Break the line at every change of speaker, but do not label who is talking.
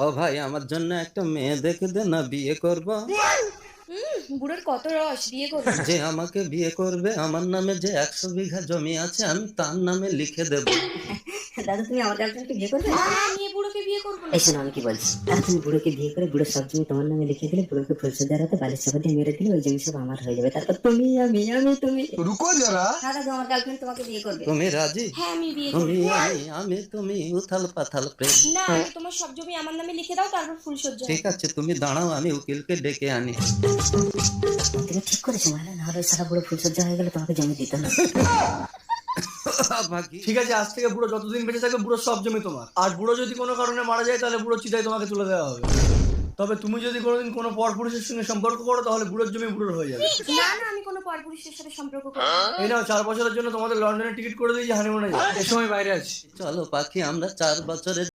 ও ভাই, আমার জন্য একটা মেয়ে দেখে দে না, বিয়ে করব।
বুড়োর কত রস, বিয়ে করবে?
যে আমাকে বিয়ে করবে, আমার নামে যে 100 বিঘা জমি আছে আমি তার নামে লিখে দেব।
দাদা তুমি আমার গার্লফ্রেন্ডকে বিয়ে করবে?
না না, আমি এই বুড়োকে বিয়ে করবো না।
এই শোনো আমি কি বলছি, আর তুমি বুড়োকে বিয়ে করে বুড়োর সব জমি তোমার নামে লিখে দিলে, বুড়োকে ফুলসজ্জার হাতে বালিশ চাপা দিয়ে মেরে দিলে, ওই জমি সব আমার হয়ে যাবে। তারপর তুমি আমি তুমি।
रुको जरा।
না দাদা, আমার গার্লফ্রেন্ড তোমাকে বিয়ে করবে।
তুমি রাজি?
হ্যাঁ আমি বিয়ে
তুমি
করবো।
আমি তুমি উথাল পাথাল প্রেম।
না, আগে তোমার সব জমি আমার নামে লিখে দাও, তারপর ফুলসজ্জা
ঠিক
হবে।
আছে, তুমি দাঁড়াও, আমি উকিলকে ডেকে আনি।
তুমি ঠিক করেছো মানে, না হলে সারা বুড়ো ফুলসজ্জা হয়ে গেলে তোমাকে জমি দিত না।
বাকি
ঠিক আছে, আজ থেকে বুড়ো যতদিন বেঁচে থাকবে বুড়ো সব জমি তোমার। আর বুড়ো যদি কোনো কারণে মারা যায় তাহলে বুড়ো চিতায় তোমাকে তুলে দেওয়া হবে। তবে তুমি যদি কোনোদিন কোনো পরপুরুষের সঙ্গে সম্পর্ক করো তাহলে বুড়োর জমি বুড়োর হয়ে যাবে।
না না, আমি কোনো পরপুরুষের সাথে সম্পর্ক করবো না।
এই নাও 4 বছরের জন্য তোমাদের লন্ডনে টিকিট করে দিয়েছি, হানিমুনে যাও। এর সময় বাইরে আছি।
চলো পাখি, আমরা 4 বছরের